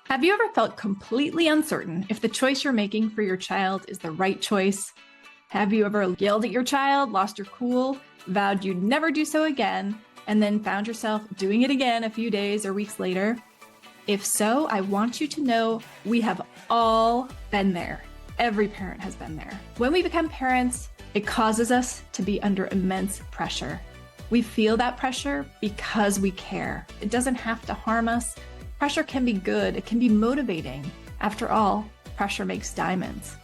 Have you ever felt completely uncertain if the choice you're making for your child is the right choice? Have you ever yelled at your child, lost your cool, vowed you'd never do so again, and then found yourself doing it again a few days or weeks later? If so, I want you to know we have all been there. Every parent has been there. When we become parents, it causes us to be under immense pressure. We feel that pressure because we care. It doesn't have to harm us. Pressure can be good. It can be motivating. After all, pressure makes diamonds.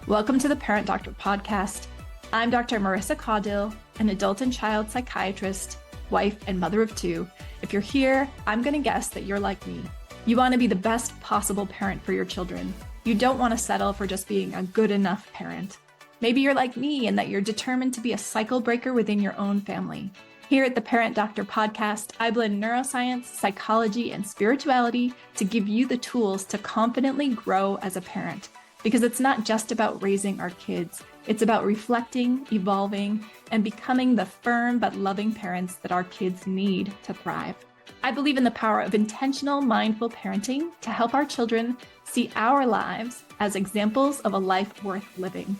Welcome to the Parent Doctor podcast. I'm Dr. Marissa Caudill, an adult and child psychiatrist, wife, and mother of two. If you're here, I'm going to guess that you're like me. You want to be the best possible parent for your children. You don't want to settle for just being a good enough parent. Maybe you're like me and that you're determined to be a cycle breaker within your own family. Here at the Parent Doctor podcast, I blend neuroscience, psychology, and spirituality to give you the tools to confidently grow as a parent. Because it's not just about raising our kids. It's about reflecting, evolving, and becoming the firm but loving parents that our kids need to thrive. I believe in the power of intentional, mindful parenting to help our children see our lives as examples of a life worth living.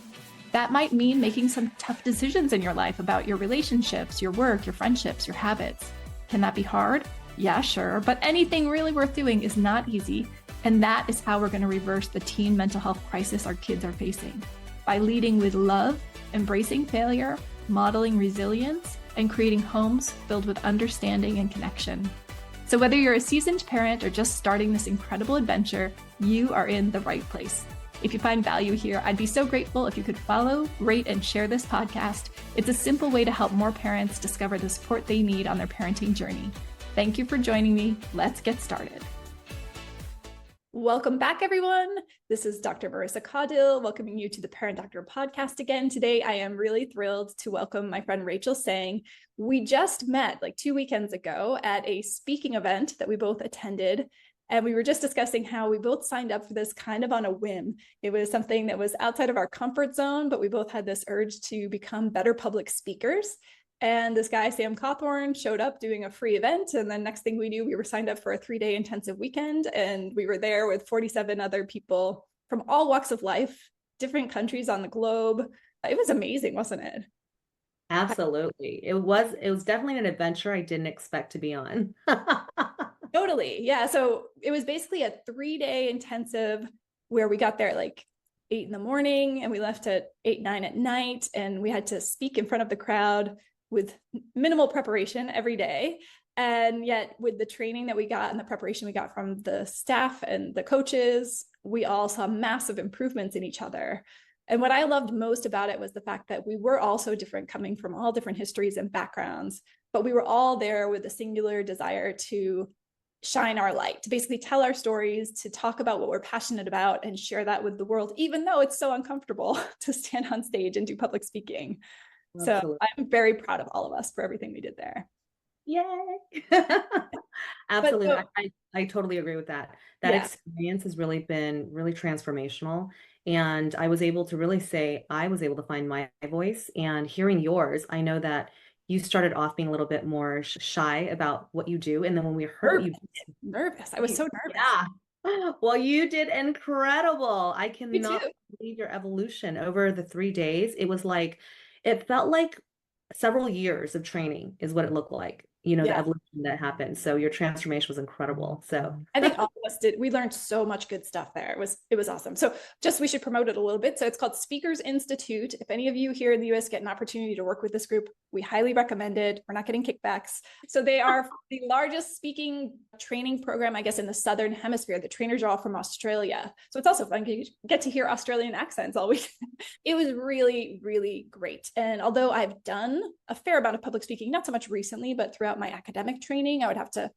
That might mean making some tough decisions in your life about your relationships, your work, your friendships, your habits. Can that be hard? Yeah, sure. But anything really worth doing is not easy. And that is how we're going to reverse the teen mental health crisis our kids are facing. By leading with love, embracing failure, modeling resilience, and creating homes filled with understanding and connection. So whether you're a seasoned parent or just starting this incredible adventure, you are in the right place. If you find value here, I'd be so grateful if you could follow, rate, and share this podcast. It's a simple way to help more parents discover the support they need on their parenting journey. Thank you for joining me. Let's get started. Welcome back, everyone. This is Dr. Marissa Caudill, welcoming you to the Parent Doctor podcast again. Today, I am really thrilled to welcome my friend Rachel Sang. We just met like 2 weekends ago at a speaking event that we both attended. And we were just discussing how we both signed up for this kind of on a whim. It was something that was outside of our comfort zone, but we both had this urge to become better public speakers. And this guy, Sam Cawthorn, showed up doing a free event. And then next thing we knew, we were signed up for a 3-day intensive weekend. And we were there with 47 other people from all walks of life, different countries on the globe. It was amazing, wasn't it? Absolutely. It was definitely an adventure I didn't expect to be on. Totally. Yeah. So it was basically a 3-day intensive where we got there at like 8 in the morning and we left at 8, 9 at night. And we had to speak in front of the crowd with minimal preparation every day. And yet with the training that we got and the preparation we got from the staff and the coaches, we all saw massive improvements in each other. And what I loved most about it was the fact that we were all so different, coming from all different histories and backgrounds, but we were all there with a singular desire to shine our light, to basically tell our stories, to talk about what we're passionate about and share that with the world, even though it's so uncomfortable to stand on stage and do public speaking. Absolutely. So I'm very proud of all of us for everything we did there. Yay. Absolutely. I totally agree with that. That experience has really been really transformational. And I was able to really say, I was able to find my voice, and hearing yours, I know that you started off being a little bit more shy about what you do. And then when we heard nervous. I was so nervous. Yeah. Well, you did incredible. I cannot believe your evolution over the 3 days. It felt like several years of training is what it looked like, the evolution that happened. So your transformation was incredible. So I think all of us did. We learned so much good stuff there. It was awesome. So we should promote it a little bit. So it's called Speakers Institute. If any of you here in the US get an opportunity to work with this group, we highly recommend it. We're not getting kickbacks. So they are the largest speaking training program, I guess, in the Southern Hemisphere. The trainers are all from Australia. So it's also fun. You get to hear Australian accents all week. It was really, really great. And although I've done a fair amount of public speaking, not so much recently, but throughout my academic training, I would have to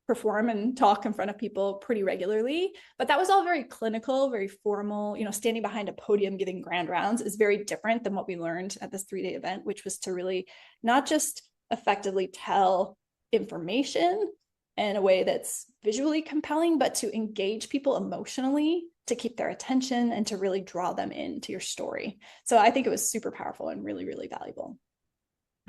perform and talk in front of people pretty regularly. But that was all very clinical, very formal. Standing behind a podium giving grand rounds is very different than what we learned at this 3-day event, which was to really not just effectively tell information in a way that's visually compelling, but to engage people emotionally, to keep their attention and to really draw them into your story. So I think it was super powerful and really, really valuable.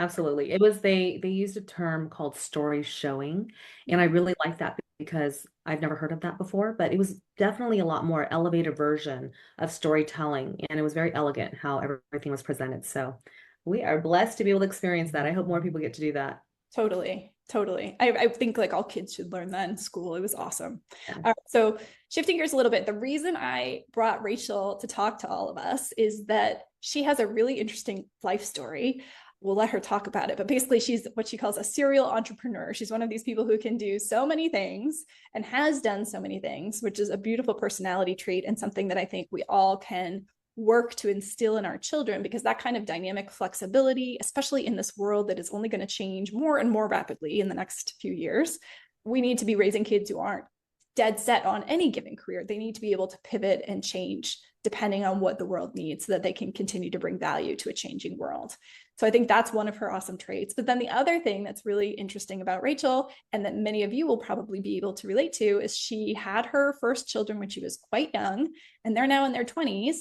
Absolutely. It was they used a term called story showing, and I really like that because I've never heard of that before, but it was definitely a lot more elevated version of storytelling, and it was very elegant how everything was presented. So we are blessed to be able to experience that. I hope more people get to do that. Totally, totally. I think like all kids should learn that in school. It was awesome. Yeah. All right, so shifting gears a little bit, the reason I brought Rachel to talk to all of us is that she has a really interesting life story. We'll let her talk about it, but basically she's what she calls a serial entrepreneur. She's one of these people who can do so many things and has done so many things, which is a beautiful personality trait and something that I think we all can work to instill in our children, because that kind of dynamic flexibility, especially in this world that is only going to change more and more rapidly in the next few years, we need to be raising kids who aren't dead set on any given career. They need to be able to pivot and change depending on what the world needs so that they can continue to bring value to a changing world. So I think that's one of her awesome traits. But then the other thing that's really interesting about Rachel, and that many of you will probably be able to relate to, is she had her first children when she was quite young, and they're now in their 20s,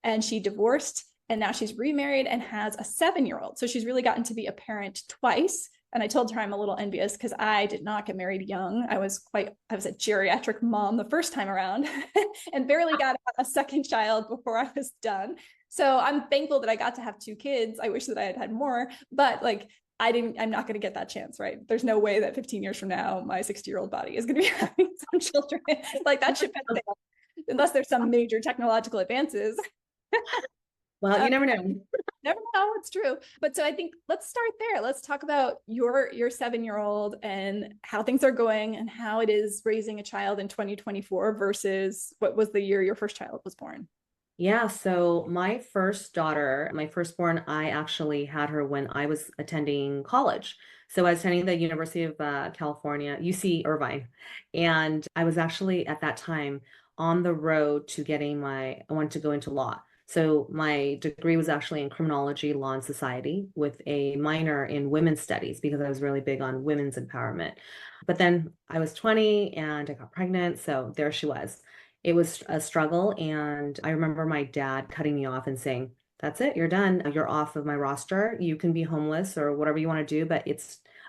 and she divorced, and now she's remarried and has a 7-year-old. So she's really gotten to be a parent twice. And I told her I'm a little envious because I did not get married young. I was a geriatric mom the first time around and barely got a second child before I was done. So I'm thankful that I got to have 2 kids. I wish that I had had more, but like I'm not going to get that chance, right? There's no way that 15 years from now, my 60-year-old body is going to be having some children. Like that ship has sailed, unless there's some major technological advances. Well, you never know. Never know, it's true. But so I think let's start there. Let's talk about your 7-year-old and how things are going and how it is raising a child in 2024 versus what was the year your first child was born. Yeah, so my first daughter, my firstborn, I actually had her when I was attending college. So I was attending the University of California, UC Irvine. And I was actually at that time on the road to I wanted to go into law. So my degree was actually in criminology, law, and society with a minor in women's studies because I was really big on women's empowerment. But then I was 20 and I got pregnant. So there she was. It was a struggle. And I remember my dad cutting me off and saying, "That's it, you're done. You're off of my roster. You can be homeless or whatever you want to do, but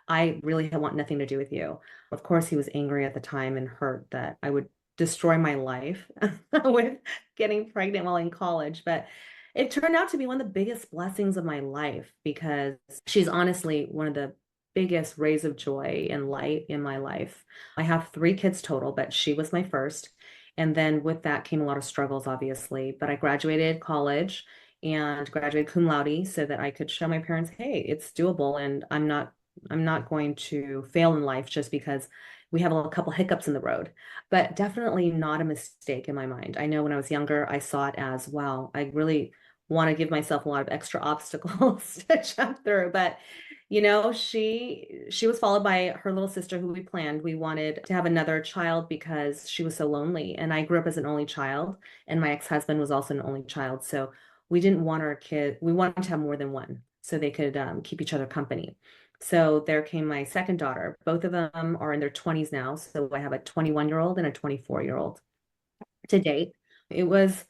I really want nothing to do with you." Of course, he was angry at the time and hurt that I would destroy my life with getting pregnant while in college. But it turned out to be one of the biggest blessings of my life because she's honestly one of the biggest rays of joy and light in my life. I have 3 kids total, but she was my first. And then with that came a lot of struggles, obviously. But I graduated college and graduated cum laude so that I could show my parents, hey, it's doable, and I'm not going to fail in life just because we have a couple hiccups in the road. But definitely not a mistake in my mind. I know when I was younger, I saw it as, wow, I really want to give myself a lot of extra obstacles to jump through. But she was followed by her little sister who we planned. We wanted to have another child because she was so lonely. And I grew up as an only child, and my ex-husband was also an only child. So we didn't want we wanted to have more than one so they could keep each other company. So there came my second daughter. Both of them are in their 20s now. So I have a 21-year-old and a 24-year-old to date. It was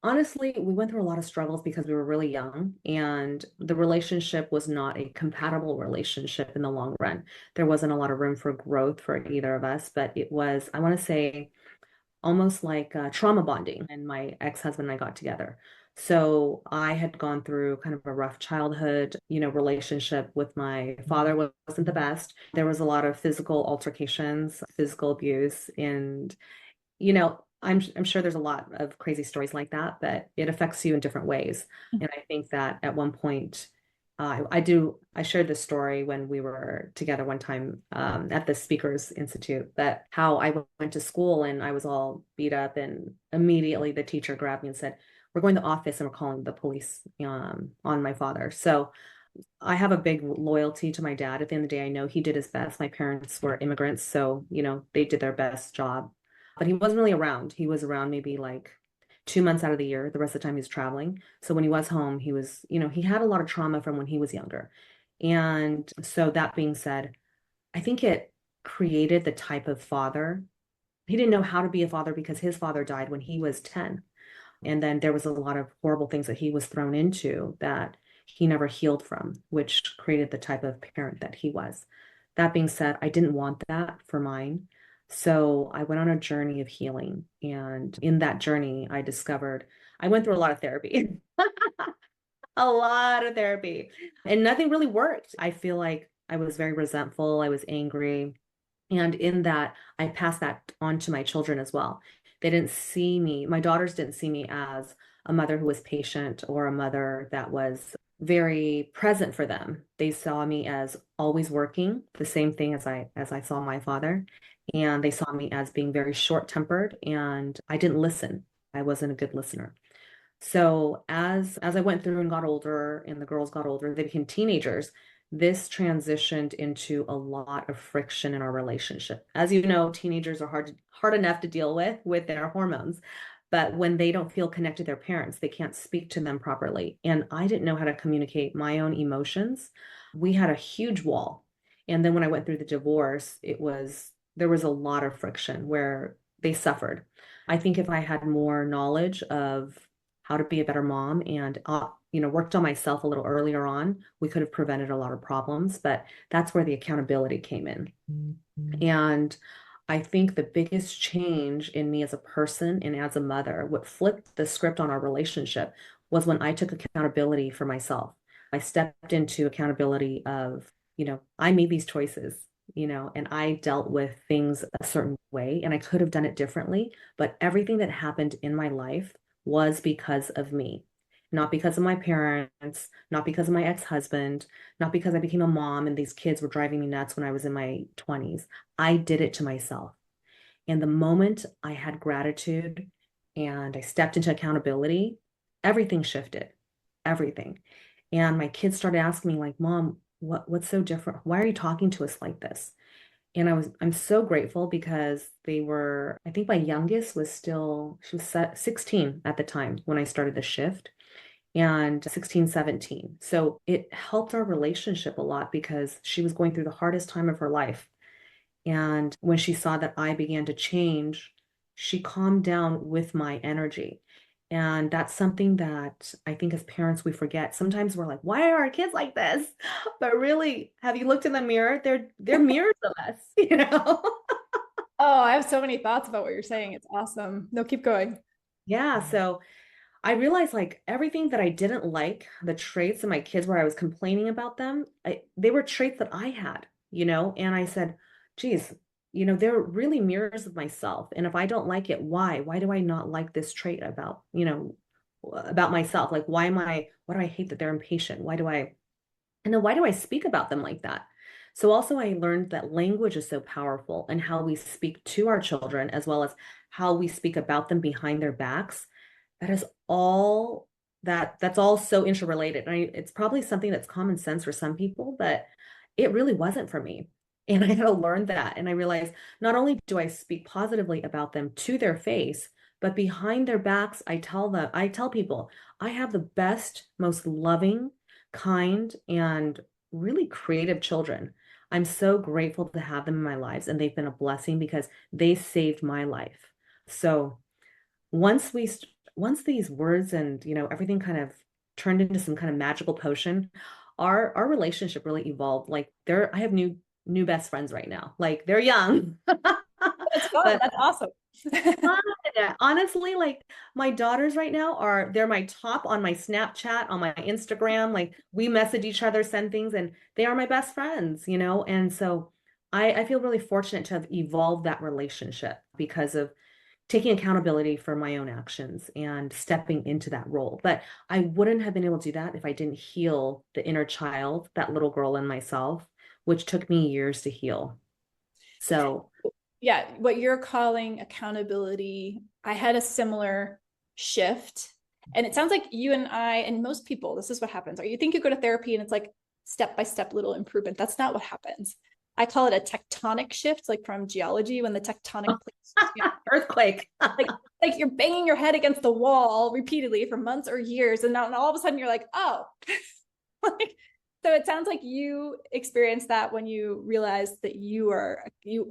honestly, we went through a lot of struggles because we were really young, and the relationship was not a compatible relationship in the long run. There wasn't a lot of room for growth for either of us, but it was, I want to say, almost like trauma bonding. And my ex-husband and I got together. So I had gone through kind of a rough childhood, relationship with my father wasn't the best. There was a lot of physical altercations, physical abuse, and I'm sure there's a lot of crazy stories like that, but it affects you in different ways. And I think that at one point, I shared this story when we were together one time at the Speakers Institute, that how I went to school and I was all beat up, and immediately the teacher grabbed me and said, "We're going to the office and we're calling the police on my father." So I have a big loyalty to my dad. At the end of the day, I know he did his best. My parents were immigrants, so they did their best job. But he wasn't really around. He was around maybe like 2 months out of the year. The rest of the time he was traveling. So when he was home, he had a lot of trauma from when he was younger. And so that being said, I think it created the type of father. He didn't know how to be a father because his father died when he was 10. And then there was a lot of horrible things that he was thrown into that he never healed from, which created the type of parent that he was. That being said, I didn't want that for mine. So I went on a journey of healing. And in that journey, I discovered I went through a lot of therapy, a lot of therapy, and nothing really worked. I feel like I was very resentful. I was angry. And in that, I passed that on to my children as well. They didn't see me, my daughters didn't see me as a mother who was patient or a mother that was very present for them. They saw me as always working, the same thing as I saw my father. And they saw me as being very short-tempered, and I didn't listen. I wasn't a good listener. So as I went through and got older and the girls got older, they became teenagers. This transitioned into a lot of friction in our relationship. As you know, teenagers are hard enough to deal with their hormones. But when they don't feel connected to their parents, they can't speak to them properly. And I didn't know how to communicate my own emotions. We had a huge wall. And then when I went through the divorce, there was a lot of friction where they suffered. I think if I had more knowledge of how to be a better mom and worked on myself a little earlier on, we could have prevented a lot of problems. But that's where the accountability came in. And I think the biggest change in me as a person and as a mother, what flipped the script on our relationship, was when I took accountability for myself. I stepped into accountability of, I made these choices, and I dealt with things a certain way, and I could have done it differently. But everything that happened in my life was because of me, not because of my parents, not because of my ex-husband, not because I became a mom and these kids were driving me nuts when I was in my 20s. I did it to myself. And the moment I had gratitude and I stepped into accountability, everything shifted, everything. And my kids started asking me, like, Mom, what's so different? Why are you talking to us like this? And I'm so grateful because I think my youngest she was 16 at the time when I started the shift, and 16, 17. So it helped our relationship a lot because she was going through the hardest time of her life. And when she saw that I began to change, she calmed down with my energy. And that's something that I think as parents we forget. Sometimes we're like, why are our kids like this? But really, have you looked in the mirror? They're mirrors of us, Oh, I have so many thoughts about what you're saying. It's awesome. No, keep going. Yeah. So I realized like everything that I didn't like, the traits of my kids where I was complaining about them, they were traits that I had, and I said, geez, they're really mirrors of myself. And if I don't like it, why? Why do I not like this trait about myself? Like, why do I hate that they're impatient? And then why do I speak about them like that? So also I learned that language is so powerful and how we speak to our children as well as how we speak about them behind their backs. That is all that's all so interrelated. And it's probably something that's common sense for some people, but it really wasn't for me. And I had to learn that. And I realized not only do I speak positively about them to their face, but behind their backs, I tell people, I have the best, most loving, kind, and really creative children. I'm so grateful to have them in my lives, and they've been a blessing because they saved my life. So once we once these words and everything kind of turned into some kind of magical potion, our relationship really evolved. Like I have new best friends right now. Like they're young. That's fun. But That's awesome. fun. Honestly, like my daughters right now they're my top on my Snapchat, on my Instagram. Like we message each other, send things, and they are my best friends, And so I feel really fortunate to have evolved that relationship because of taking accountability for my own actions and stepping into that role. But I wouldn't have been able to do that if I didn't heal the inner child, that little girl in myself, which took me years to heal. So Yeah, what you're calling accountability, I had a similar shift. And it sounds like you and I, and most people, this is what happens. Or you think you go to therapy and it's like step by step little improvement. That's not what happens. I call it a tectonic shift, like from geology, when the tectonic plates, earthquake. like you're banging your head against the wall repeatedly for months or years. And now and all of a sudden you're like, oh, like, so it sounds like you experienced that when you realized that you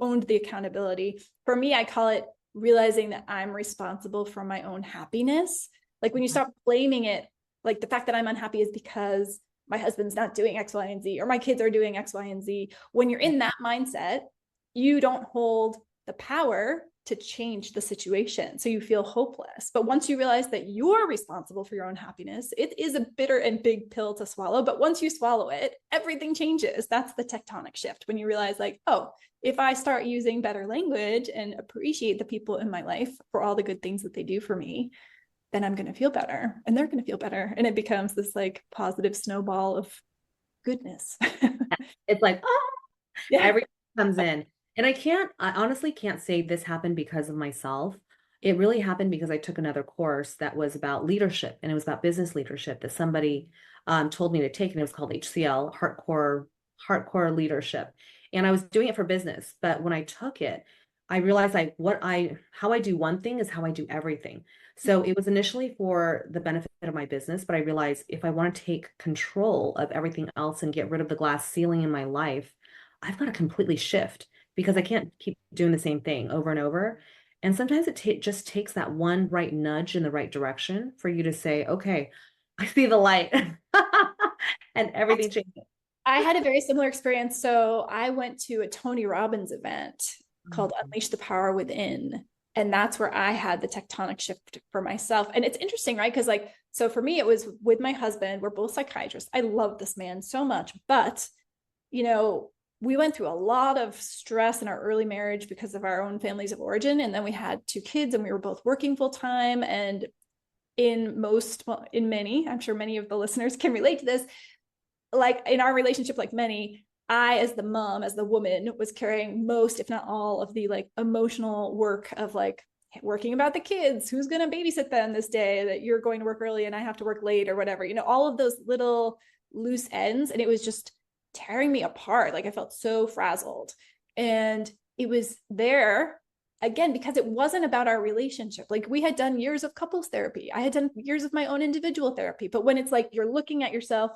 owned the accountability. For me, I call it realizing that I'm responsible for my own happiness. Like when you stop blaming it Like the fact that I'm unhappy is because my husband's not doing X, Y, and Z, or my kids are doing X, Y, and Z. When you're in that mindset, you don't hold the power to change the situation. So you feel hopeless. But once you realize that you're responsible for your own happiness, it is a bitter and big pill to swallow. But once you swallow it, everything changes. That's the tectonic shift. When you realize like, oh, if I start using better language and appreciate the people in my life for all the good things that they do for me, then I'm going to feel better and they're going to feel better. And it becomes this like positive snowball of goodness. It's like, oh, yeah, everything comes in. And I honestly can't say this happened because of myself. It really happened because I took another course that was about leadership, and it was about business leadership that somebody told me to take, and it was called HCL, Hardcore Leadership. And I was doing it for business, but when I took it, I realized how I do one thing is how I do everything. So it was initially for the benefit of my business, but I realized if I want to take control of everything else and get rid of the glass ceiling in my life, I've got to completely shift, because I can't keep doing the same thing over and over. And sometimes it just takes that one right nudge in the right direction for you to say, okay, I see the light and everything changes. I had a very similar experience. So I went to a Tony Robbins event called Unleash the Power Within. And that's where I had the tectonic shift for myself. And it's interesting, right? Because like, so for me, it was with my husband. We're both psychiatrists. I love this man so much, but we went through a lot of stress in our early marriage because of our own families of origin. And then we had 2 kids and we were both working full time. And I'm sure many of the listeners can relate to this. Like in our relationship, like many, I, as the mom, as the woman, was carrying most, if not all, of the like emotional work of like working about the kids, who's going to babysit them this day, that you're going to work early and I have to work late or whatever, all of those little loose ends. And it was just tearing me apart. Like I felt so frazzled. And it was there again, because it wasn't about our relationship. Like we had done years of couples therapy. I had done years of my own individual therapy. But when it's like you're looking at yourself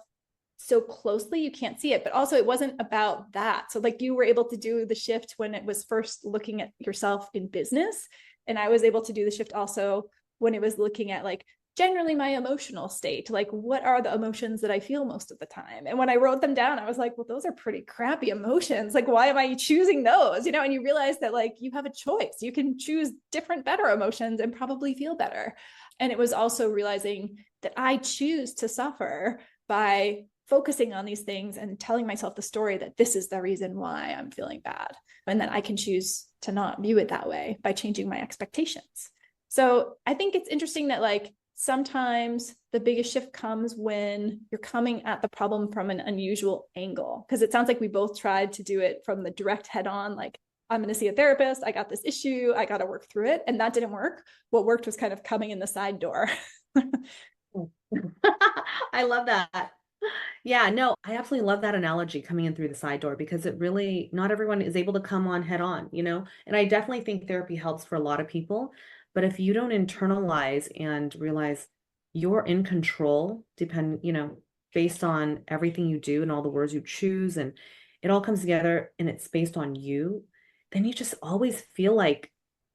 so closely, you can't see it. But also it wasn't about that. So like you were able to do the shift when it was first looking at yourself in business. And I was able to do the shift also when it was looking at like generally my emotional state, like what are the emotions that I feel most of the time. And when I wrote them down, I was like, well, those are pretty crappy emotions. Like, why am I choosing those? And you realize that like you have a choice. You can choose different, better emotions and probably feel better. And it was also realizing that I choose to suffer by focusing on these things and telling myself the story that this is the reason why I'm feeling bad. And that I can choose to not view it that way by changing my expectations. So I think it's interesting that like sometimes the biggest shift comes when you're coming at the problem from an unusual angle. Because it sounds like we both tried to do it from the direct head on, like, I'm going to see a therapist. I got this issue. I got to work through it. And that didn't work. What worked was kind of coming in the side door. I love that. Yeah, no, I absolutely love that analogy, coming in through the side door, because it really, not everyone is able to come on head on, and I definitely think therapy helps for a lot of people. But if you don't internalize and realize you're in control, based on everything you do and all the words you choose, and it all comes together and it's based on you, then you just always feel like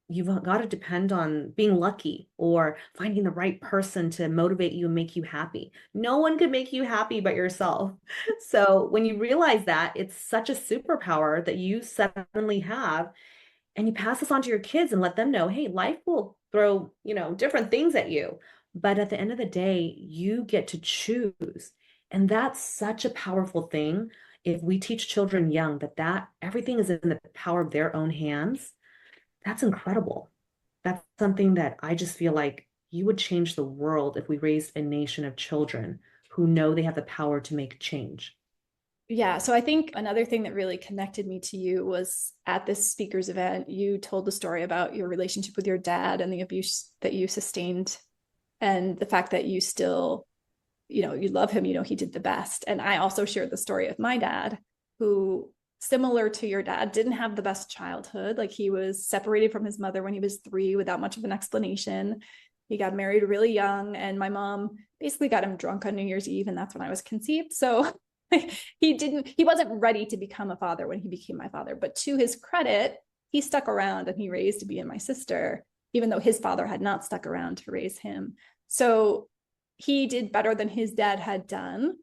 you've got to depend on being lucky or finding the right person to motivate you and make you happy. No one could make you happy but yourself. So when you realize that, it's such a superpower that you suddenly have, and you pass this on to your kids and let them know, hey, life will throw, different things at you. But at the end of the day, you get to choose. And that's such a powerful thing. If we teach children young that everything is in the power of their own hands, that's incredible. That's something that I just feel like you would change the world if we raised a nation of children who know they have the power to make change. Yeah. So I think another thing that really connected me to you was at this speakers event, you told the story about your relationship with your dad and the abuse that you sustained, and the fact that you still, you love him, he did the best. And I also shared the story of my dad, who, similar to your dad, didn't have the best childhood. Like he was separated from his mother when he was 3 without much of an explanation. He got married really young, and my mom basically got him drunk on New Year's Eve, and that's when I was conceived. So he wasn't ready to become a father when he became my father. But to his credit, he stuck around and he raised me and my sister, even though his father had not stuck around to raise him. So he did better than his dad had done.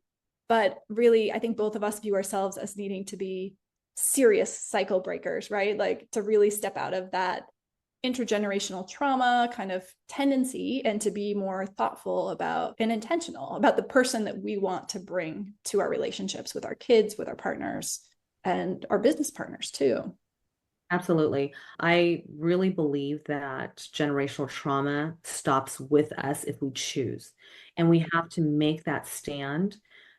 But really, I think both of us view ourselves as needing to be serious cycle breakers, right? Like to really step out of that intergenerational trauma kind of tendency and to be more thoughtful about and intentional about the person that we want to bring to our relationships with our kids, with our partners, and our business partners too. Absolutely. I really believe that generational trauma stops with us if we choose. And we have to make that stand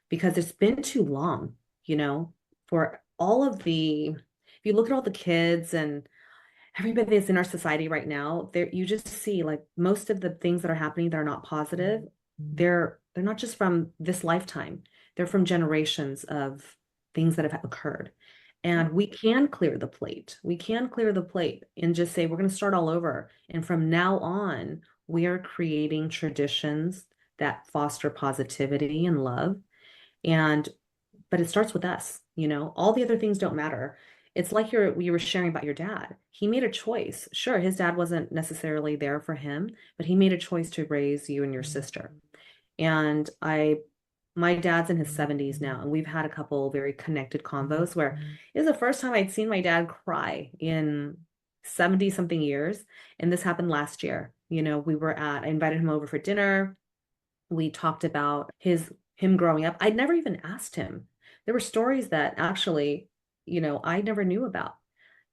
because it's been too long, for all of if you look at all the kids and everybody that's in our society right now, there you just see like most of the things that are happening that are not positive, they're not just from this lifetime. They're from generations of things that have occurred. And we can clear the plate. We can clear the plate and just say, we're going to start all over. And from now on, we are creating traditions that foster positivity and love. But it starts with us, all the other things don't matter. It's like you were sharing about your dad. He made a choice. Sure, his dad wasn't necessarily there for him, but he made a choice to raise you and your sister. And my dad's in his 70s now, and we've had a couple very connected convos where it was the first time I'd seen my dad cry in 70 something years. And this happened last year. I invited him over for dinner. We talked about him growing up. I'd never even asked him. There were stories that actually, I never knew about.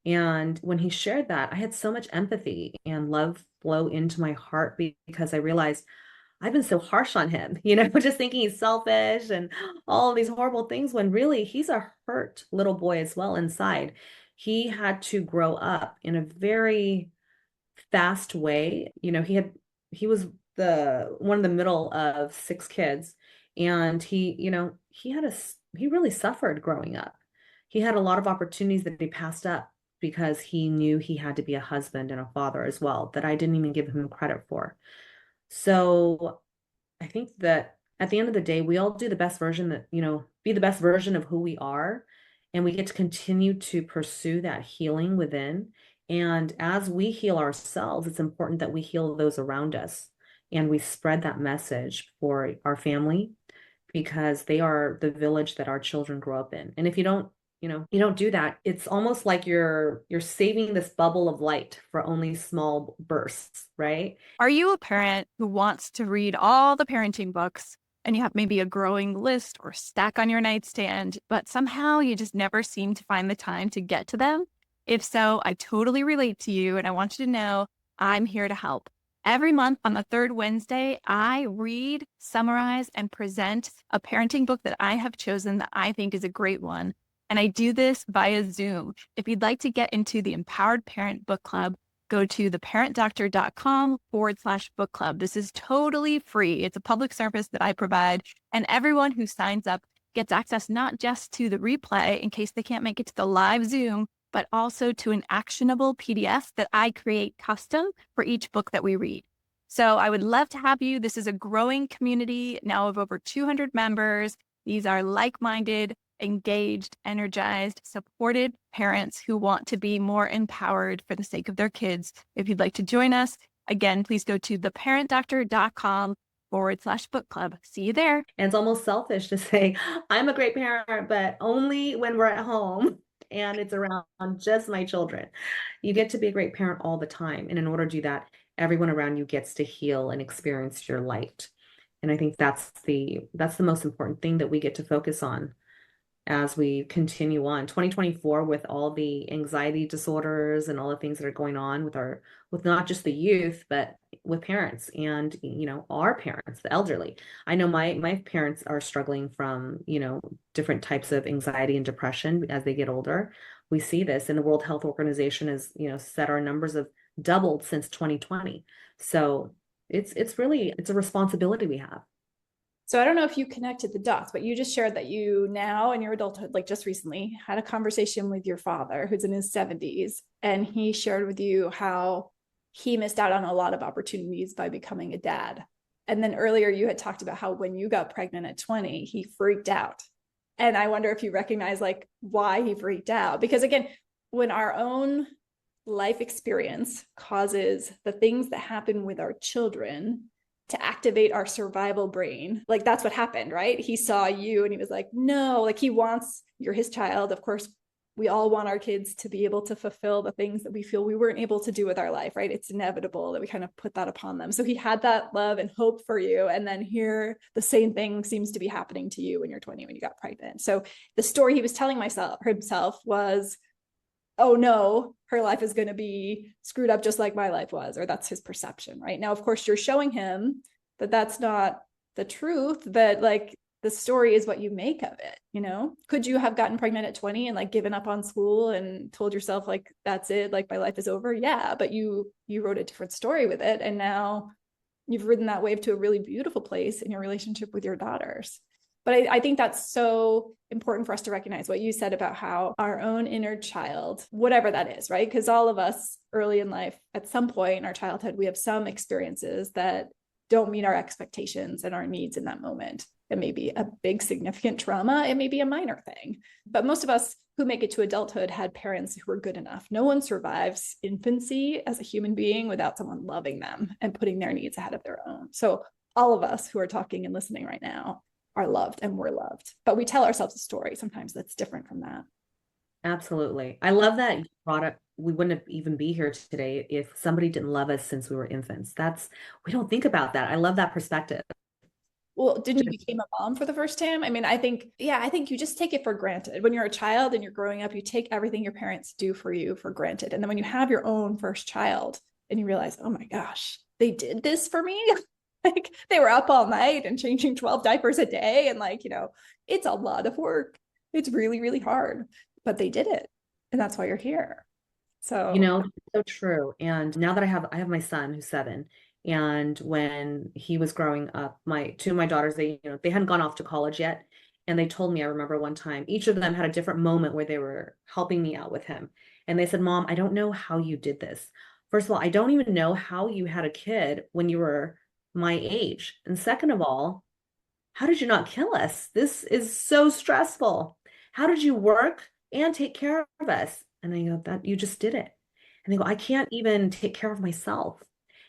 And when he shared that, I had so much empathy and love flow into my heart because I realized I've been so harsh on him, just thinking he's selfish and all these horrible things when really he's a hurt little boy as well inside. He had to grow up in a very fast way. He was the one in the middle of six kids, and he really suffered growing up. He had a lot of opportunities that he passed up because he knew he had to be a husband and a father as well, that I didn't even give him credit for. So I think that at the end of the day, we all do the best version be the best version of who we are. And we get to continue to pursue that healing within. And as we heal ourselves, it's important that we heal those around us and we spread that message for our family because they are the village that our children grow up in. And if you don't do that, it's almost like you're saving this bubble of light for only small bursts, right? Are you a parent who wants to read all the parenting books and you have maybe a growing list or stack on your nightstand, but somehow you just never seem to find the time to get to them? If so, I totally relate to you and I want you to know I'm here to help. Every month on the third Wednesday, I read, summarize, and present a parenting book that I have chosen that I think is a great one. And I do this via Zoom. If you'd like to get into the Empowered Parent Book Club, go to theparentdoctor.com/book club. This is totally free. It's a public service that I provide. And everyone who signs up gets access not just to the replay in case they can't make it to the live Zoom, but also to an actionable PDF that I create custom for each book that we read. So I would love to have you. This is a growing community now of over 200 members. These are like-minded, engaged, energized, supported parents who want to be more empowered for the sake of their kids. If you'd like to join us, again, please go to theparentdoctor.com/book club. See you there. And it's almost selfish to say, I'm a great parent, but only when we're at home and it's around just my children. You get to be a great parent all the time. And in order to do that, everyone around you gets to heal and experience your light. And I think that's the most important thing that we get to focus on as we continue on 2024 with all the anxiety disorders and all the things that are going on with not just the youth, but with parents and, our parents, the elderly. I know my parents are struggling from, different types of anxiety and depression as they get older. We see this, and the World Health Organization has, said our numbers have doubled since 2020. So it's a responsibility we have. So I don't know if you connected the dots, but you just shared that you now in your adulthood, like just recently, had a conversation with your father who's in his 70s, and he shared with you how he missed out on a lot of opportunities by becoming a dad. And then earlier you had talked about how when you got pregnant at 20, he freaked out. And I wonder if you recognize like why he freaked out. Because again, when our own life experience causes the things that happen with our children to activate our survival brain. Like that's what happened, right? He saw you and he was like, no, like he wants, you're his child. Of course, we all want our kids to be able to fulfill the things that we feel we weren't able to do with our life, right? It's inevitable that we kind of put that upon them. So he had that love and hope for you. And then here, the same thing seems to be happening to you when you're 20, when you got pregnant. So the story he was telling himself was, oh no, her life is going to be screwed up just like my life was, or that's his perception, right? Now, of course, you're showing him that that's not the truth, that like the story is what you make of it, you know? Could you have gotten pregnant at 20 and like given up on school and told yourself like, that's it, like my life is over? Yeah, but you wrote a different story with it. And now you've ridden that wave to a really beautiful place in your relationship with your daughters. But I think that's so important for us to recognize what you said about how our own inner child, whatever that is, right? Because all of us early in life, at some point in our childhood, we have some experiences that don't meet our expectations and our needs in that moment. It may be a big, significant trauma. It may be a minor thing. But most of us who make it to adulthood had parents who were good enough. No one survives infancy as a human being without someone loving them and putting their needs ahead of their own. So all of us who are talking and listening right now are loved and we're loved. But we tell ourselves a story sometimes that's different from that. Absolutely. I love that you brought up, we wouldn't even be here today if somebody didn't love us since we were infants. We don't think about that. I love that perspective. Well, didn't you become a mom for the first time? I mean, I think you just take it for granted. When you're a child and you're growing up, you take everything your parents do for you for granted. And then when you have your own first child and you realize, oh my gosh, they did this for me. Like they were up all night and changing 12 diapers a day. And like, you know, it's a lot of work. It's really, really hard, but they did it. And that's why you're here. So, You know, so true. And now that I have my son who's 7, and when he was growing up, two of my daughters, they hadn't gone off to college yet. And they told me, I remember one time, each of them had a different moment where they were helping me out with him. And they said, Mom, I don't know how you did this. First of all, I don't even know how you had a kid when you were my age. And second of all, how did you not kill us? This is so stressful. How did you work and take care of us? And I go, that you just did it. And they go, I can't even take care of myself.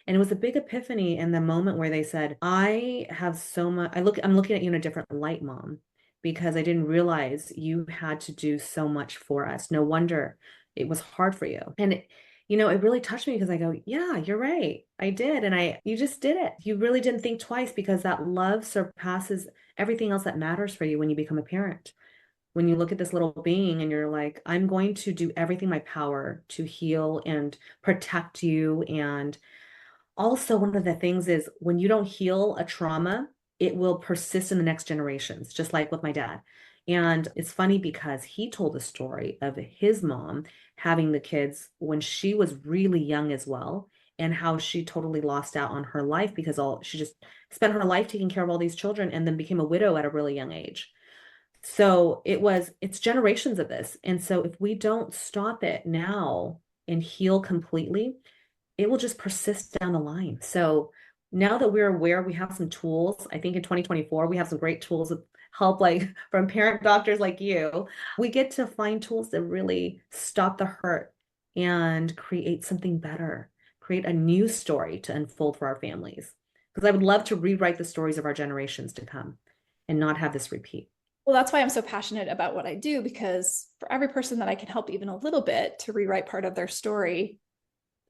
And it was a big epiphany in the moment where they said, I have so much, I'm looking at you in a different light, Mom, because I didn't realize you had to do so much for us. No wonder it was hard for you. And it really touched me because I go, yeah, you're right. I did. And you just did it. You really didn't think twice, because that love surpasses everything else that matters for you when you become a parent. When you look at this little being and you're like, I'm going to do everything in my power to heal and protect you. And also, one of the things is when you don't heal a trauma, it will persist in the next generations, just like with my dad. And it's funny because he told a story of his mom having the kids when she was really young as well, and how she totally lost out on her life because she just spent her life taking care of all these children and then became a widow at a really young age. So it's generations of this. And so if we don't stop it now and heal completely, it will just persist down the line. So now that we're aware, we have some tools. I think in 2024, we have some great tools of help, like from parent doctors like you. We get to find tools that really stop the hurt and create something better, create a new story to unfold for our families. Because I would love to rewrite the stories of our generations to come and not have this repeat. Well, that's why I'm so passionate about what I do, because for every person that I can help even a little bit to rewrite part of their story,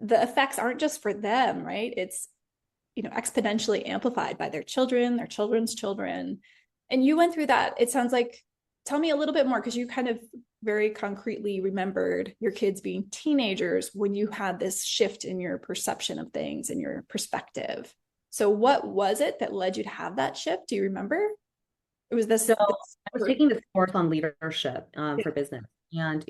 the effects aren't just for them, right? It's, exponentially amplified by their children, their children's children. And you went through that. It sounds like, tell me a little bit more, because you kind of very concretely remembered your kids being teenagers when you had this shift in your perception of things and your perspective. So what was it that led you to have that shift? Do you remember? It was this. So I was taking this course on leadership for business. And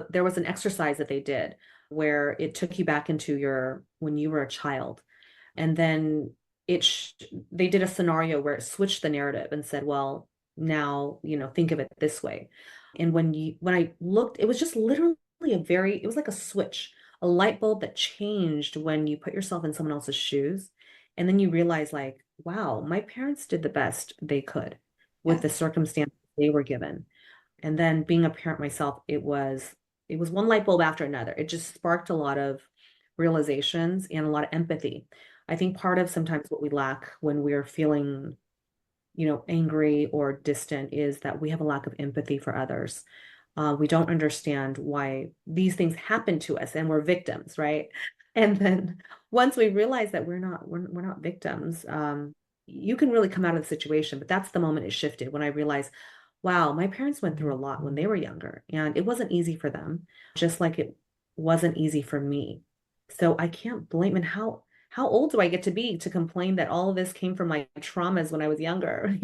there was an exercise that they did where it took you back into when you were a child. And then they did a scenario where it switched the narrative and said, well, now, think of it this way. And when I looked, it was just literally it was like a switch, a light bulb that changed when you put yourself in someone else's shoes. And then you realize like, wow, my parents did the best they could with the circumstances they were given. And then being a parent myself, it was one light bulb after another. It just sparked a lot of realizations and a lot of empathy. I think part of sometimes what we lack when we're feeling, angry or distant is that we have a lack of empathy for others. We don't understand why these things happen to us and we're victims, right? And then once we realize that we're not victims, you can really come out of the situation. But that's the moment it shifted when I realized, wow, my parents went through a lot when they were younger, and it wasn't easy for them, just like it wasn't easy for me. So I can't blame. And how old do I get to be to complain that all of this came from my traumas when I was younger?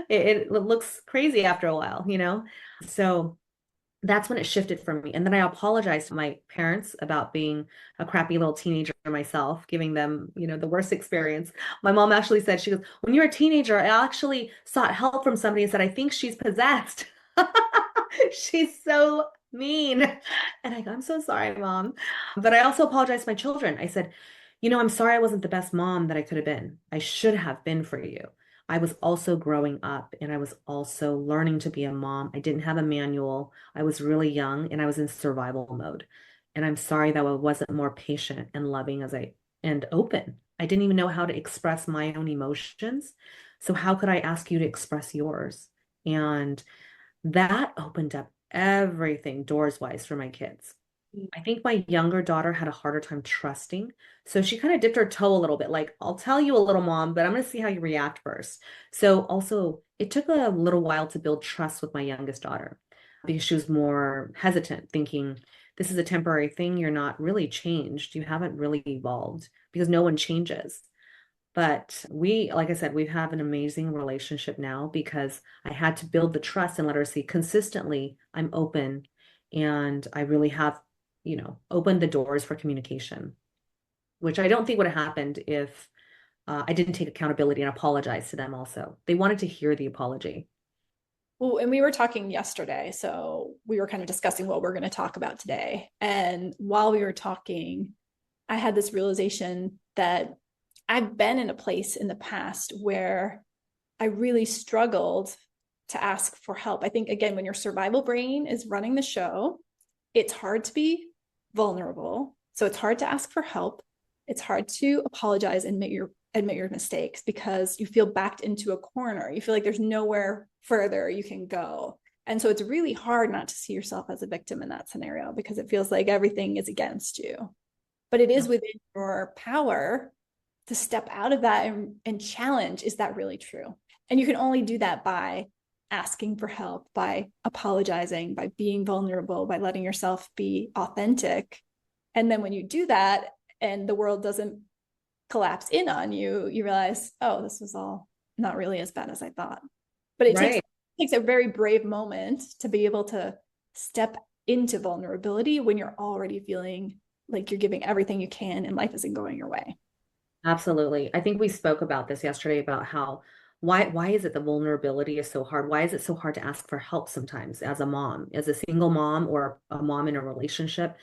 It looks crazy after a while. So that's when it shifted for me. And then I apologized to my parents about being a crappy little teenager myself, giving them, the worst experience. My mom actually said, she goes, when you were a teenager, I actually sought help from somebody and said, I think she's possessed. She's so mean. And I go, I'm so sorry, Mom. But I also apologized to my children. I said, I'm sorry I wasn't the best mom that I could have been. I should have been for you. I was also growing up and I was also learning to be a mom. I didn't have a manual. I was really young and I was in survival mode. And I'm sorry that I wasn't more patient and loving and open. I didn't even know how to express my own emotions. So how could I ask you to express yours? And that opened up everything doors wise for my kids. I think my younger daughter had a harder time trusting. So she kind of dipped her toe a little bit, like, I'll tell you a little, Mom, but I'm going to see how you react first. So also, it took a little while to build trust with my youngest daughter because she was more hesitant, thinking, this is a temporary thing. You're not really changed. You haven't really evolved because no one changes. But like I said, we have an amazing relationship now because I had to build the trust and let her see consistently, I'm open and I really have opened the doors for communication, which I don't think would have happened if I didn't take accountability and apologize to them also. They wanted to hear the apology. Well, and we were talking yesterday, so we were kind of discussing what we're going to talk about today. And while we were talking, I had this realization that I've been in a place in the past where I really struggled to ask for help. I think, again, when your survival brain is running the show, it's hard to be vulnerable. So it's hard to ask for help. It's hard to apologize and admit your mistakes because you feel backed into a corner. You feel like there's nowhere further you can go. And so it's really hard not to see yourself as a victim in that scenario because it feels like everything is against you. But it is within your power to step out of that and challenge, is that really true? And you can only do that by asking for help, by apologizing, by being vulnerable, by letting yourself be authentic. And then when you do that and the world doesn't collapse in on you, you realize, oh, this was all not really as bad as I thought. But it takes a very brave moment to be able to step into vulnerability when you're already feeling like you're giving everything you can and life isn't going your way. Absolutely. I think we spoke about this yesterday about how why is it the vulnerability is so hard? Why is it so hard to ask for help sometimes as a mom, as a single mom or a mom in a relationship?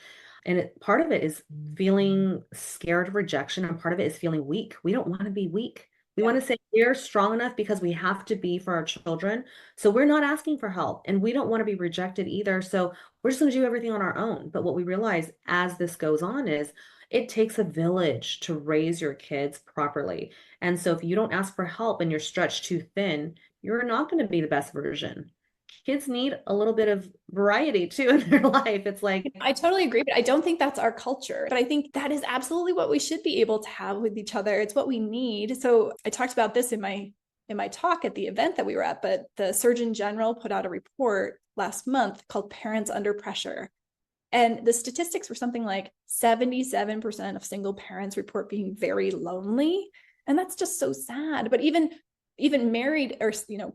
And part of it is feeling scared of rejection, and part of it is feeling weak. We don't want to be weak. We want to say we're strong enough because we have to be for our children. So we're not asking for help, and we don't want to be rejected either. So we're just going to do everything on our own. But what we realize as this goes on is it takes a village to raise your kids properly. And so if you don't ask for help and you're stretched too thin, you're not going to be the best version. Kids need a little bit of variety too in their life. It's like, I totally agree, but I don't think that's our culture. But I think that is absolutely what we should be able to have with each other. It's what we need. So I talked about this in my talk at the event that we were at, but the Surgeon General put out a report last month called Parents Under Pressure. And the statistics were something like 77% of single parents report being very lonely. And that's just so sad. But even married or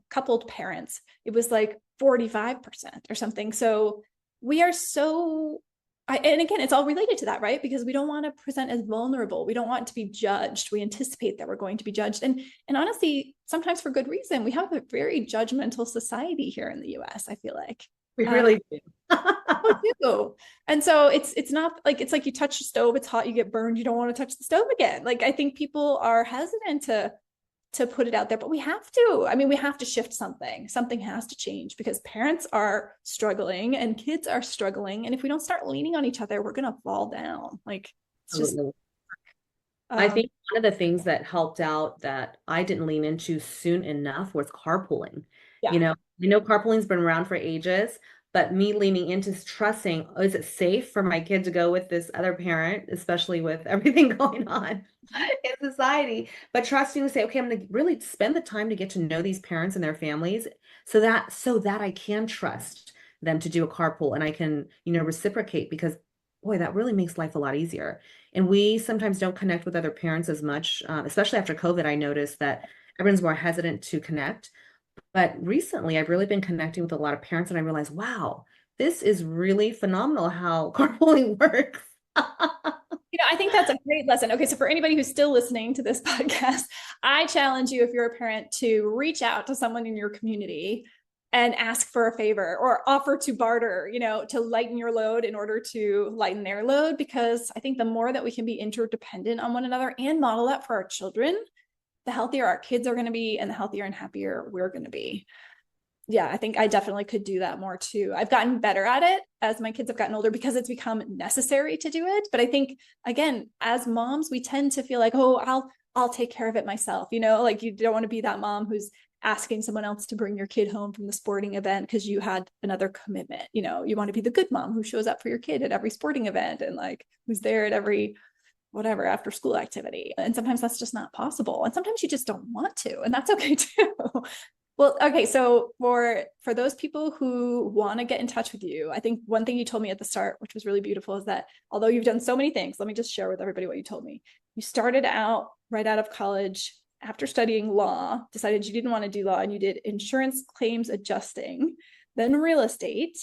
coupled parents, it was like 45% or something. So we are and again, it's all related to that, right? Because we don't want to present as vulnerable. We don't want to be judged. We anticipate that we're going to be judged. And honestly, sometimes for good reason. We have a very judgmental society here in the US, I feel like. we really do. We do. And so it's not like, it's like you touch the stove, it's hot, you get burned, you don't want to touch the stove again. Like, I think people are hesitant to put it out there, but we have to. I mean, we have to shift something. Something has to change because parents are struggling and kids are struggling. And if we don't start leaning on each other, we're going to fall down. Like, just, Absolutely. I think one of the things that helped out that I didn't lean into soon enough was carpooling. yeah. You know, I know carpooling's been around for ages, but me leaning into trusting, oh, is it safe for my kid to go with this other parent, especially with everything going on in society? But trusting to say, okay, I'm going to really spend the time to get to know these parents and their families so that I can trust them to do a carpool and I can, reciprocate because boy, that really makes life a lot easier. And we sometimes don't connect with other parents as much, especially after COVID. I noticed that everyone's more hesitant to connect. But recently, I've really been connecting with a lot of parents, and I realized, wow, this is really phenomenal how carpooling works. I think that's a great lesson. Okay, so for anybody who's still listening to this podcast, I challenge you, if you're a parent, to reach out to someone in your community and ask for a favor or offer to barter, to lighten your load in order to lighten their load. Because I think the more that we can be interdependent on one another and model that for our children, the healthier our kids are going to be and the healthier and happier we're going to be. Yeah, I think I definitely could do that more too. I've gotten better at it as my kids have gotten older because it's become necessary to do it. But I think, again, as moms, we tend to feel like, oh, I'll take care of it myself. Like you don't want to be that mom who's asking someone else to bring your kid home from the sporting event because you had another commitment. You want to be the good mom who shows up for your kid at every sporting event and like who's there at every whatever after school activity. And sometimes that's just not possible. And sometimes you just don't want to, and that's okay too. Well, okay. So for those people who want to get in touch with you, I think one thing you told me at the start, which was really beautiful, is that although you've done so many things, let me just share with everybody what you told me. You started out right out of college after studying law, decided you didn't want to do law, and you did insurance claims adjusting, then real estate.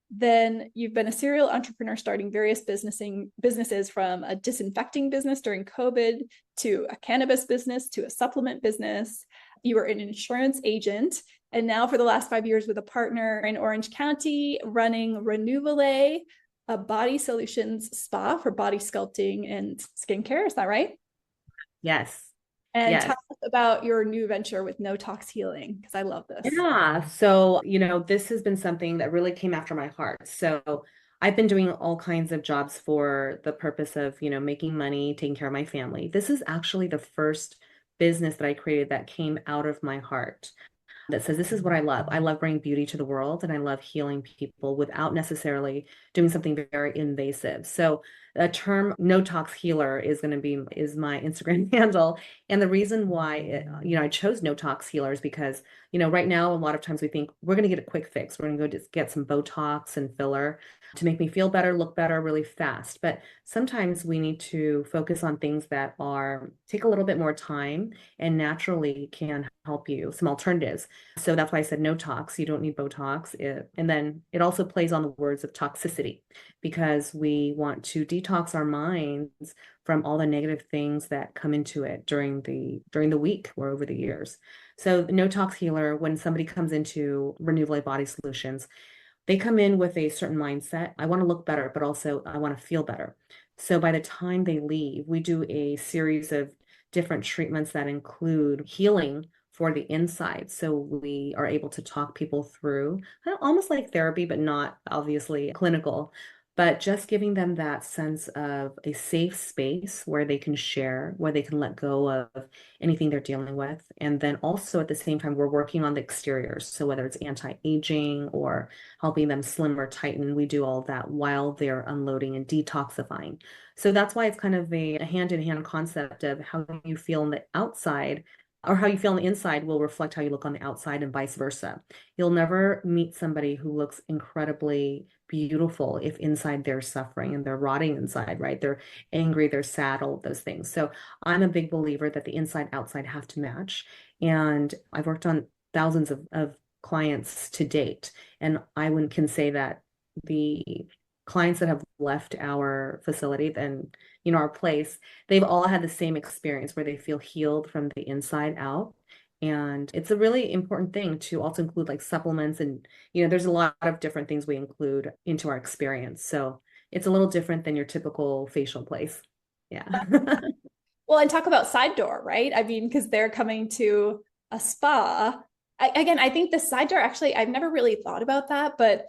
Then you've been a serial entrepreneur starting various businesses, from a disinfecting business during COVID to a cannabis business to a supplement business. You were an insurance agent, and now for the last 5 years with a partner in Orange County running Renewale, a body solutions spa for body sculpting and skincare. Is that right? Yes. And Yes. tell us about your new venture with No Tox Healing, because I love this. Yeah. So, this has been something that really came after my heart. So I've been doing all kinds of jobs for the purpose of, making money, taking care of my family. This is actually the first business that I created that came out of my heart, that says, this is what I love. I love bringing beauty to the world, and I love healing people without necessarily doing something very invasive. So a term no tox healer is my Instagram handle. And the reason why, I chose no tox healer is because, right now, a lot of times we think we're going to get a quick fix. We're going to go just get some Botox and filler to make me feel better, look better really fast. But sometimes we need to focus on things that take a little bit more time and naturally can help you, some alternatives. So that's why I said no tox. You don't need Botox. And then it also plays on the words of toxicity, because we want to detox our minds from all the negative things that come into it during the week or over the years. So the no tox healer, when somebody comes into Renewable Body Solutions, they come in with a certain mindset. I want to look better, but also I want to feel better. So by the time they leave, we do a series of different treatments that include healing for the inside. So we are able to talk people through almost like therapy, but not obviously clinical, but just giving them that sense of a safe space where they can share, where they can let go of anything they're dealing with. And then also at the same time, we're working on the exteriors. So whether it's anti-aging or helping them slim or tighten, we do all that while they're unloading and detoxifying. So that's why it's kind of a hand-in-hand concept of how you feel on the outside, or how you feel on the inside will reflect how you look on the outside, and vice versa. You'll never meet somebody who looks incredibly beautiful if inside they're suffering and they're rotting inside, right? They're angry, they're sad, all of those things. So I'm a big believer that the inside outside have to match. And I've worked on thousands of clients to date. And I can say that the clients that have left our facility and our place, they've all had the same experience where they feel healed from the inside out. And it's a really important thing to also include like supplements, and there's a lot of different things we include into our experience. So it's a little different than your typical facial place. Yeah. Well, and talk about side door, right? I mean, because they're coming to a spa. I think the side door, actually, I've never really thought about that, but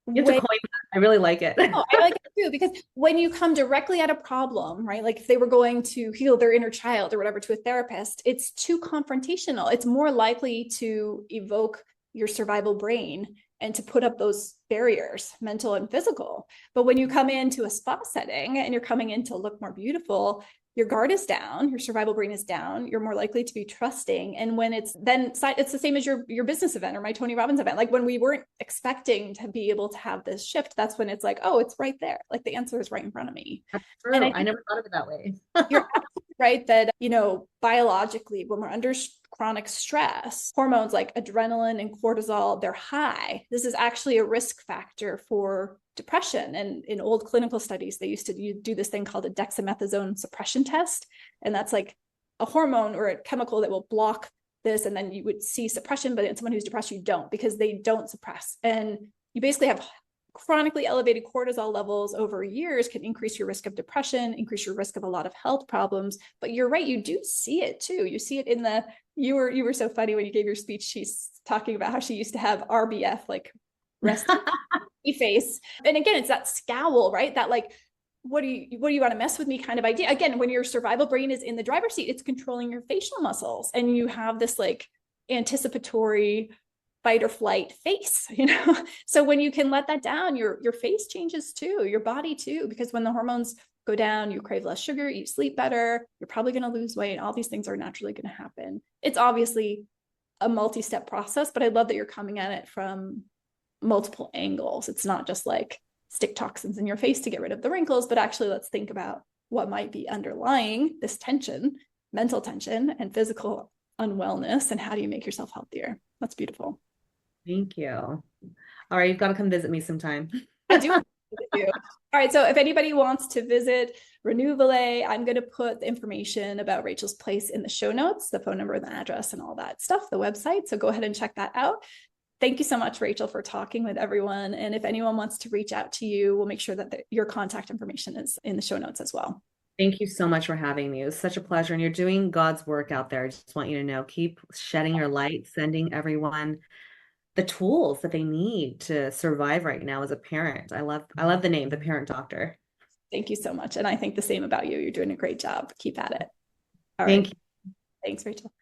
You have to coin I really like it. Oh, I like it too, because when you come directly at a problem, right? Like if they were going to heal their inner child or whatever to a therapist, it's too confrontational. It's more likely to evoke your survival brain and to put up those barriers, mental and physical. But when you come into a spa setting and you're coming in to look more beautiful, your guard is down, your survival brain is down, you're more likely to be trusting. And when it's the same as your business event or my Tony Robbins event. Like when we weren't expecting to be able to have this shift, that's when it's like, oh, it's right there. Like the answer is right in front of me. That's true. And I never thought of it that way. you're absolutely right that, biologically, when we're under chronic stress, hormones like adrenaline and cortisol, they're high. This is actually a risk factor for depression. And in old clinical studies, they used to do this thing called a dexamethasone suppression test. And that's like a hormone or a chemical that will block this. And then you would see suppression, but in someone who's depressed, you don't, because they don't suppress. And you basically have chronically elevated cortisol levels over years can increase your risk of depression, increase your risk of a lot of health problems. But you're right, you do see it too. You see it in you were so funny when you gave your speech. She's talking about how she used to have RBF, like rest face. And again, it's that scowl, right? That like, what do you want to mess with me kind of idea. Again, when your survival brain is in the driver's seat, it's controlling your facial muscles. And you have this like anticipatory fight or flight face, So when you can let that down, your face changes too, your body too, because when the hormones go down, you crave less sugar, you sleep better, you're probably going to lose weight. All these things are naturally going to happen. It's obviously a multi-step process, but I love that you're coming at it from multiple angles. It's not just like stick toxins in your face to get rid of the wrinkles, but actually let's think about what might be underlying this tension, mental tension and physical unwellness, and how do you make yourself healthier? That's beautiful. Thank you. All right, you've got to come visit me sometime. I do. All right, so if anybody wants to visit Renewable, I'm going to put the information about Rachel's place in the show notes, the phone number, the address, and all that stuff, the website. So go ahead and check that out. Thank you so much, Rachel, for talking with everyone. And if anyone wants to reach out to you, we'll make sure that your contact information is in the show notes as well. Thank you so much for having me. It was such a pleasure. And you're doing God's work out there. I just want you to know, keep shedding your light, sending everyone the tools that they need to survive right now as a parent. I love the name, The Parent Doctor. Thank you so much. And I think the same about you. You're doing a great job. Keep at it. All right. Thank you. Thanks, Rachel.